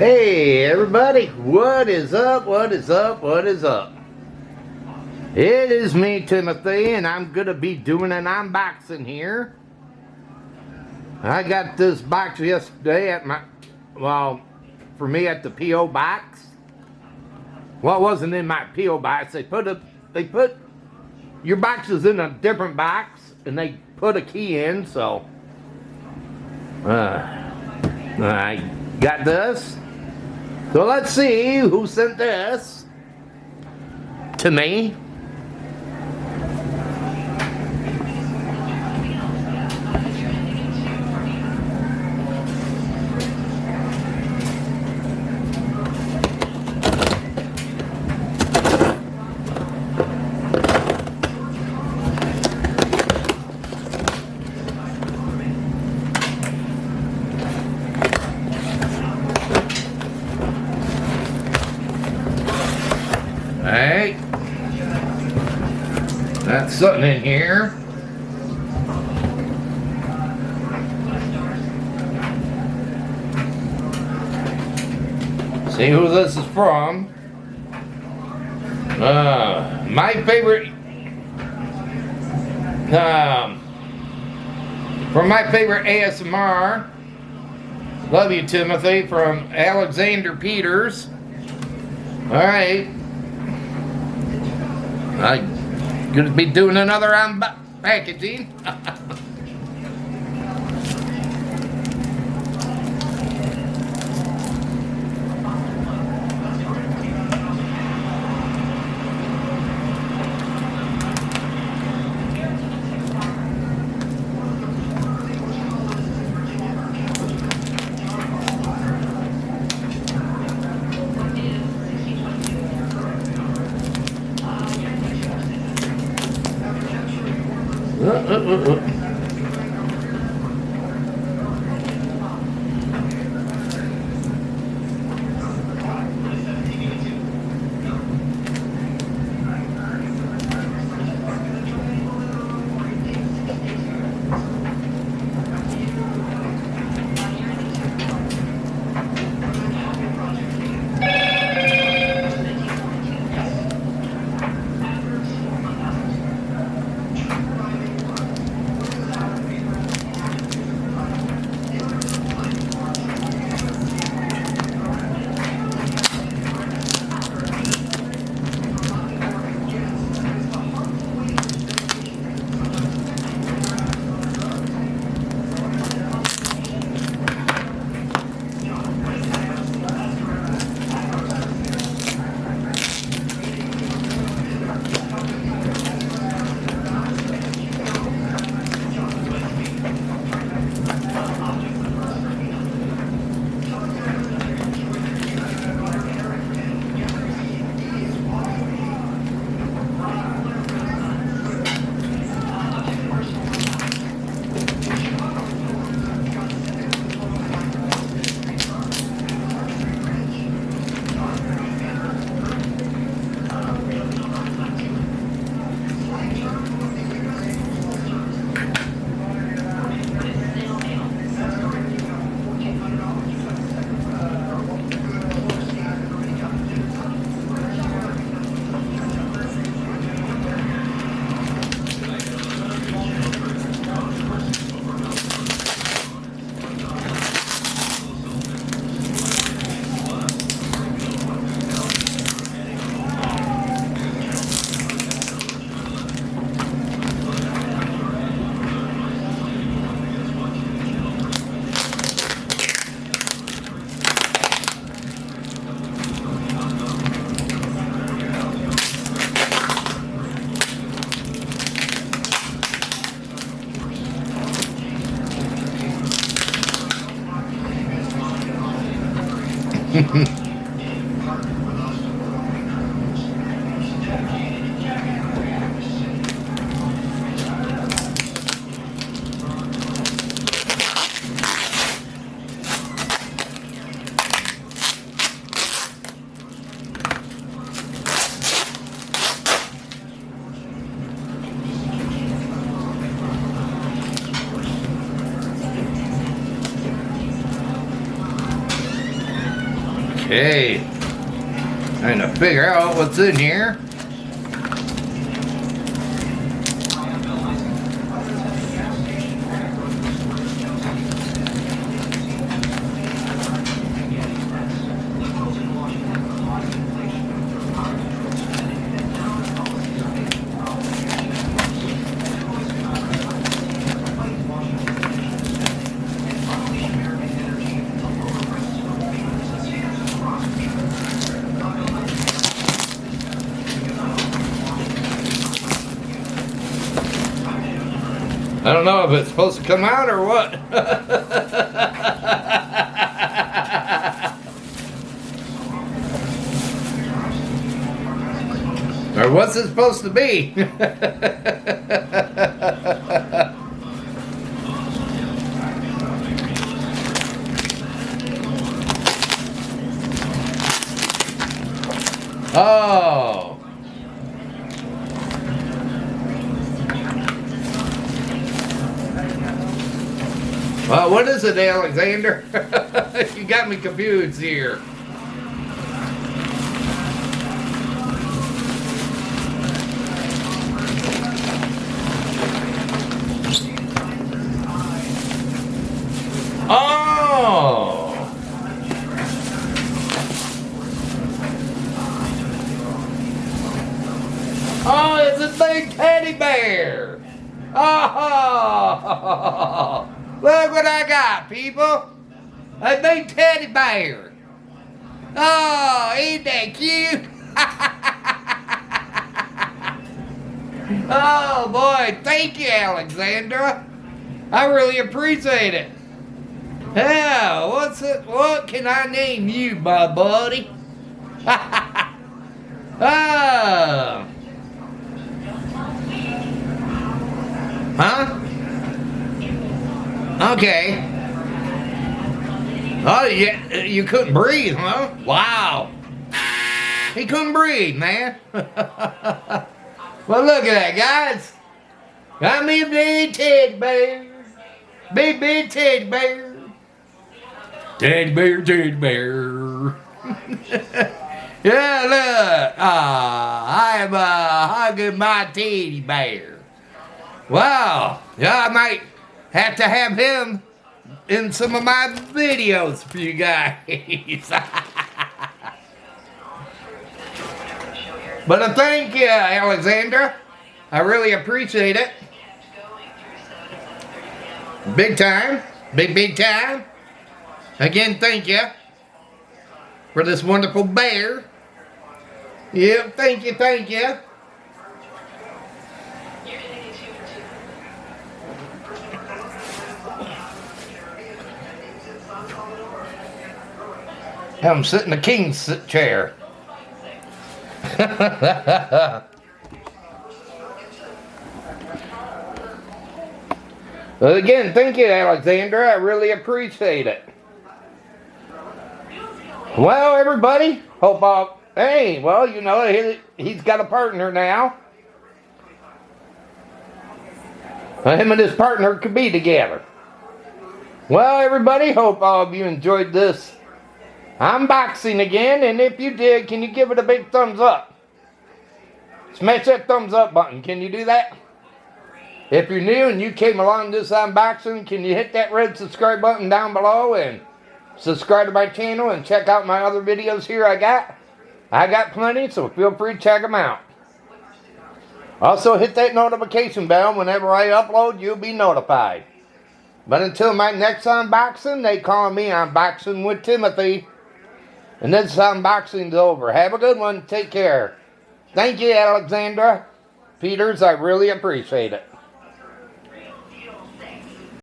Hey everybody, what is up, what is up, what is up? It is me, Timothy, and I'm going to be doing an unboxing here. I got this box yesterday at for me at the P.O.Box. Well, it wasn't in my P.O.Box. They put your boxes in a different box, and they put a key in, so I got this. So let's see who sent this to me. Alright, that's something in here. See who this is from. My favorite, from my favorite ASMR, love you Timothy, from Alexandra Peters. Alright. I'm going to be doing another unpackaging. Okay. Trying to figure out what's in here. I don't know if it's supposed to come out or what. Or what's it supposed to be? Oh. Well, what is it, Alexander? You got me confused here. Oh! Oh, it's a big teddy bear! Oh! Look what I got, people! A big teddy bear! Oh, ain't that cute? Oh boy, thank you, Alexandra. I really appreciate it. Yeah, what can I name you, my buddy? Oh. Huh? Okay. Oh, yeah, you couldn't breathe, huh? Wow. He couldn't breathe, man. Well, look at that, guys. Got me a big teddy bear. Big teddy bear. Teddy bear, teddy bear. Yeah, look. I am hugging my teddy bear. Wow. Yeah, I might have to have him in some of my videos for you guys. But thank you, Alexandra. I really appreciate it. Big time. Big time. Again, thank you for this wonderful bear. Yep, thank you, thank you. Have him sit in the king's chair. Well, again, thank you, Alexandra. I really appreciate it. Well, everybody, hey, well, you know, he's got a partner now. Him and his partner could be together. Well, everybody, hope all of you enjoyed this unboxing again, and if you did, can you give it a big thumbs up? Smash that thumbs up button. Can you do that? If you're new and you came along this unboxing, can you hit that red subscribe button down below and subscribe to my channel and check out my other videos here I got plenty, so feel free to check them out. Also hit that notification bell. Whenever I upload, you'll be notified. But until my next unboxing, they call me Unboxing with Timothy. And this unboxing's over. Have a good one. Take care. Thank you, Alexandra Peters. I really appreciate it.